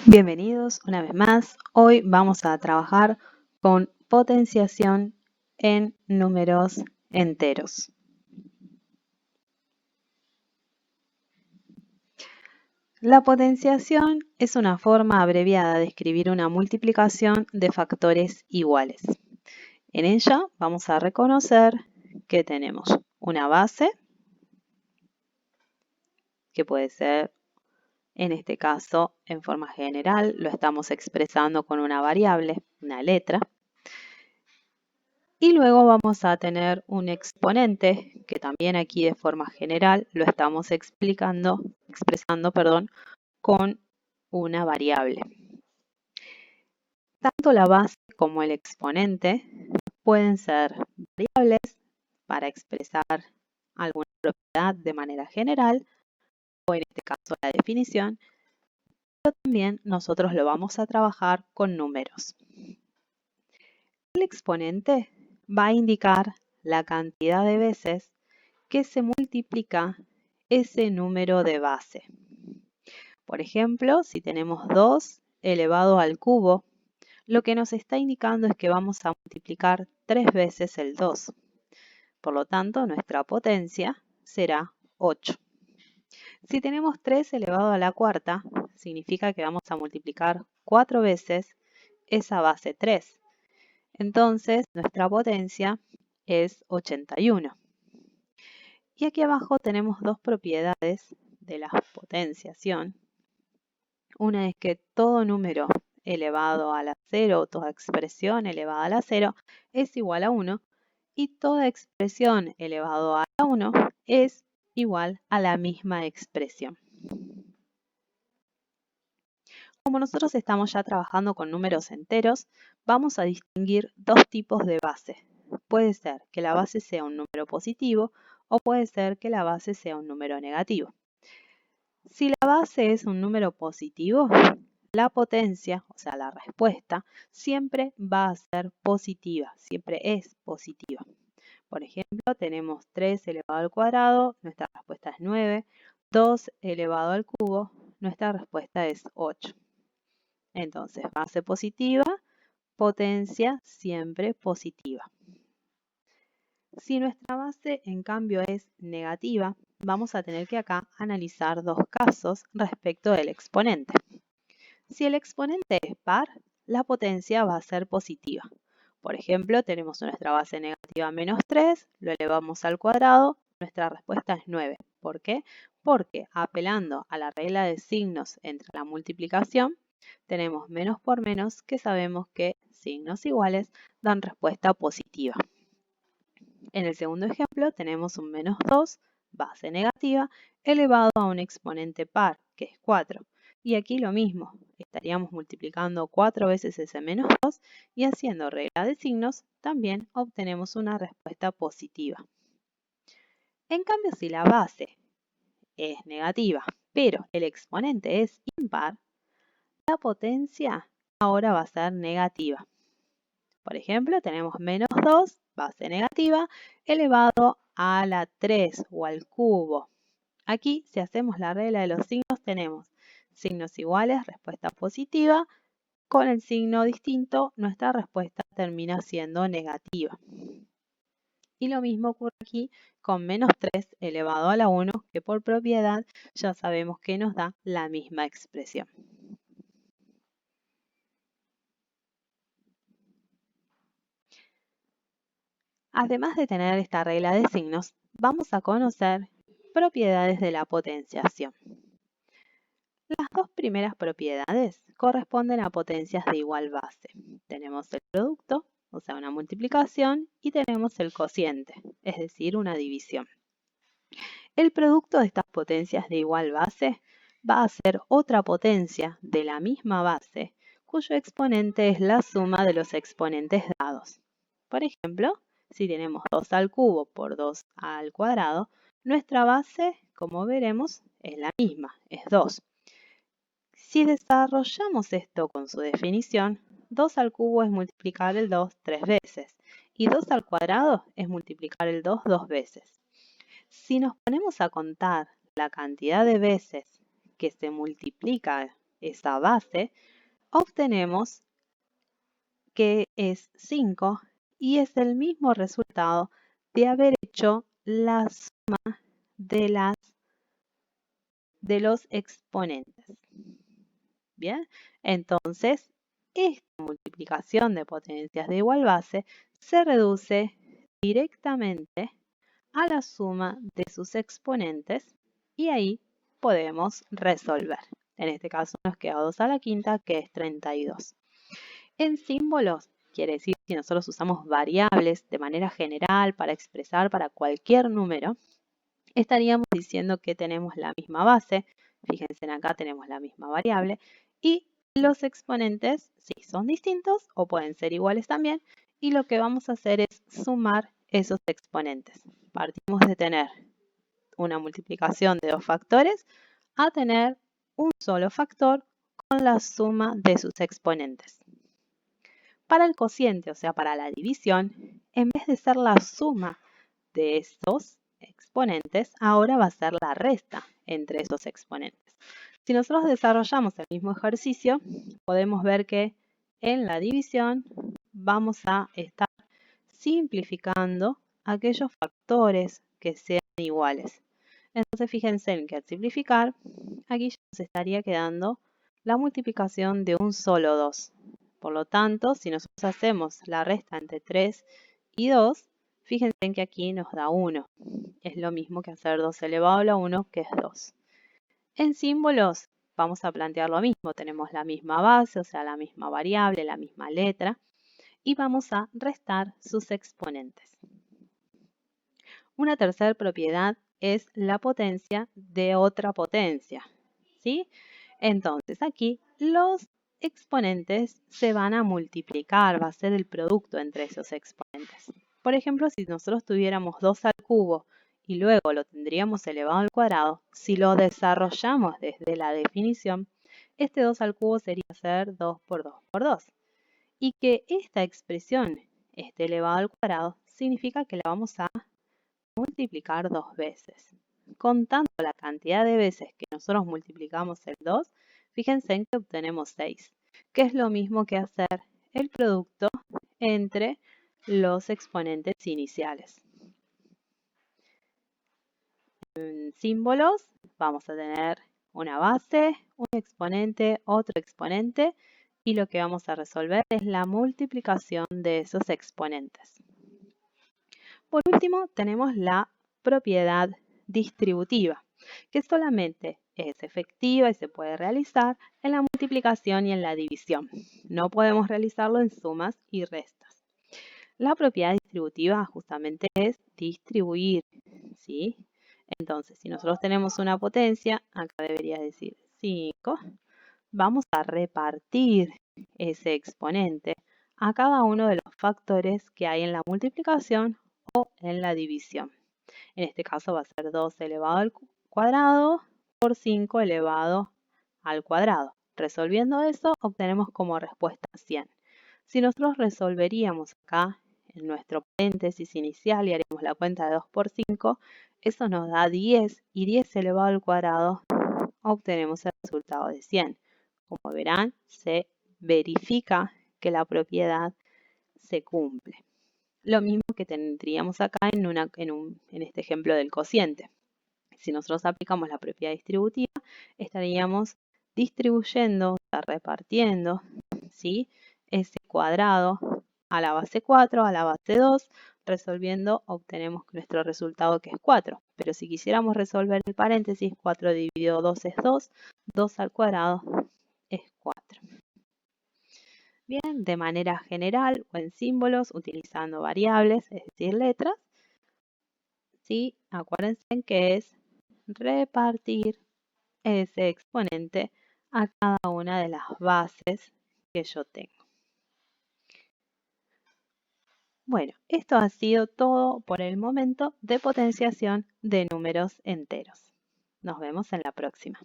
Bienvenidos una vez más. Hoy vamos a trabajar con potenciación en números enteros. La potenciación es una forma abreviada de escribir una multiplicación de factores iguales. En ella vamos a reconocer que tenemos una base, que puede ser, en este caso, en forma general, lo estamos expresando con una variable, una letra. Y luego vamos a tener un exponente, que también aquí de forma general lo estamos expresando, con una variable. Tanto la base como el exponente pueden ser variables para expresar alguna propiedad de manera general, o en este caso la definición, pero también nosotros lo vamos a trabajar con números. El exponente va a indicar la cantidad de veces que se multiplica ese número de base. Por ejemplo, si tenemos 2 elevado al cubo, lo que nos está indicando es que vamos a multiplicar 3 veces el 2. Por lo tanto, nuestra potencia será 8. Si tenemos 3 elevado a la cuarta, significa que vamos a multiplicar 4 veces esa base 3. Entonces, nuestra potencia es 81. Y aquí abajo tenemos dos propiedades de la potenciación. Una es que todo número elevado a la 0, toda expresión elevada a la 0, es igual a 1. Y toda expresión elevado a la 1 es igual a la misma expresión. Como nosotros estamos ya trabajando con números enteros, vamos a distinguir dos tipos de base. Puede ser que la base sea un número positivo o puede ser que la base sea un número negativo. Si la base es un número positivo, la potencia, o sea, la respuesta, siempre va a ser positiva, siempre es positiva. Por ejemplo, tenemos 3 elevado al cuadrado, nuestra respuesta es 9. 2 elevado al cubo, nuestra respuesta es 8. Entonces, base positiva, potencia siempre positiva. Si nuestra base, en cambio, es negativa, vamos a tener que acá analizar dos casos respecto del exponente. Si el exponente es par, la potencia va a ser positiva. Por ejemplo, tenemos nuestra base negativa menos 3, lo elevamos al cuadrado, nuestra respuesta es 9. ¿Por qué? Porque apelando a la regla de signos entre la multiplicación, tenemos menos por menos, que sabemos que signos iguales dan respuesta positiva. En el segundo ejemplo tenemos un menos 2, base negativa, elevado a un exponente par, que es 4. Y aquí lo mismo, estaríamos multiplicando 4 veces ese menos 2 y haciendo regla de signos también obtenemos una respuesta positiva. En cambio, si la base es negativa, pero el exponente es impar, la potencia ahora va a ser negativa. Por ejemplo, tenemos menos 2, base negativa, elevado a la 3 o al cubo. Aquí, si hacemos la regla de los signos, tenemos signos iguales, respuesta positiva. Con el signo distinto, nuestra respuesta termina siendo negativa. Y lo mismo ocurre aquí con menos 3 elevado a la 1, que por propiedad ya sabemos que nos da la misma expresión. Además de tener esta regla de signos, vamos a conocer propiedades de la potenciación. Las dos primeras propiedades corresponden a potencias de igual base. Tenemos el producto, o sea, una multiplicación, y tenemos el cociente, es decir, una división. El producto de estas potencias de igual base va a ser otra potencia de la misma base, cuyo exponente es la suma de los exponentes dados. Por ejemplo, si tenemos 2 al cubo por 2 al cuadrado, nuestra base, como veremos, es la misma, es 2. Si desarrollamos esto con su definición, 2 al cubo es multiplicar el 2 3 veces y 2 al cuadrado es multiplicar el 2 2 veces. Si nos ponemos a contar la cantidad de veces que se multiplica esa base, obtenemos que es 5 y es el mismo resultado de haber hecho la suma de los exponentes. Bien, entonces esta multiplicación de potencias de igual base se reduce directamente a la suma de sus exponentes y ahí podemos resolver. En este caso nos queda 2 a la quinta, que es 32. En símbolos, quiere decir si nosotros usamos variables de manera general para expresar para cualquier número, estaríamos diciendo que tenemos la misma base, fíjense acá tenemos la misma variable, y los exponentes sí son distintos o pueden ser iguales también, y lo que vamos a hacer es sumar esos exponentes. Partimos de tener una multiplicación de dos factores a tener un solo factor con la suma de sus exponentes. Para el cociente, o sea, para la división, en vez de ser la suma de estos exponentes, ahora va a ser la resta entre esos exponentes. Si nosotros desarrollamos el mismo ejercicio, podemos ver que en la división vamos a estar simplificando aquellos factores que sean iguales. Entonces fíjense en que al simplificar, aquí ya nos estaría quedando la multiplicación de un solo 2. Por lo tanto, si nosotros hacemos la resta entre 3 y 2, fíjense en que aquí nos da 1. Es lo mismo que hacer 2 elevado a la 1, que es 2. En símbolos vamos a plantear lo mismo. Tenemos la misma base, o sea, la misma variable, la misma letra. Y vamos a restar sus exponentes. Una tercera propiedad es la potencia de otra potencia, ¿sí? Entonces aquí los exponentes se van a multiplicar, va a ser el producto entre esos exponentes. Por ejemplo, si nosotros tuviéramos 2 al cubo y luego lo tendríamos elevado al cuadrado, si lo desarrollamos desde la definición, este 2 al cubo sería ser 2 por 2 por 2. Y que esta expresión esté elevada al cuadrado significa que la vamos a multiplicar 2 veces. Contando la cantidad de veces que nosotros multiplicamos el 2, fíjense en que obtenemos 6, que es lo mismo que hacer el producto entre los exponentes iniciales. En símbolos vamos a tener una base, un exponente, otro exponente, y lo que vamos a resolver es la multiplicación de esos exponentes. Por último, tenemos la propiedad distributiva, que solamente es efectiva y se puede realizar en la multiplicación y en la división. No podemos realizarlo en sumas y restas. La propiedad distributiva justamente es distribuir, ¿sí? Entonces, si nosotros tenemos una potencia, acá debería decir 5, vamos a repartir ese exponente a cada uno de los factores que hay en la multiplicación o en la división. En este caso va a ser 2 elevado al cuadrado por 5 elevado al cuadrado. Resolviendo eso, obtenemos como respuesta 100. Si nosotros resolveríamos acá en nuestro paréntesis inicial y haríamos la cuenta de 2 por 5, eso nos da 10 y 10 elevado al cuadrado obtenemos el resultado de 100. Como verán, se verifica que la propiedad se cumple. Lo mismo que tendríamos acá en este ejemplo del cociente. Si nosotros aplicamos la propiedad distributiva, estaríamos distribuyendo, o sea, repartiendo, ¿sí?, ese cuadrado a la base 4, a la base 2, resolviendo obtenemos nuestro resultado, que es 4. Pero si quisiéramos resolver el paréntesis, 4 dividido 2 es 2, 2 al cuadrado es 4. Bien, de manera general o en símbolos, utilizando variables, es decir, letras, ¿sí? Acuérdense que es repartir ese exponente a cada una de las bases que yo tengo. Bueno, esto ha sido todo por el momento de potenciación de números enteros. Nos vemos en la próxima.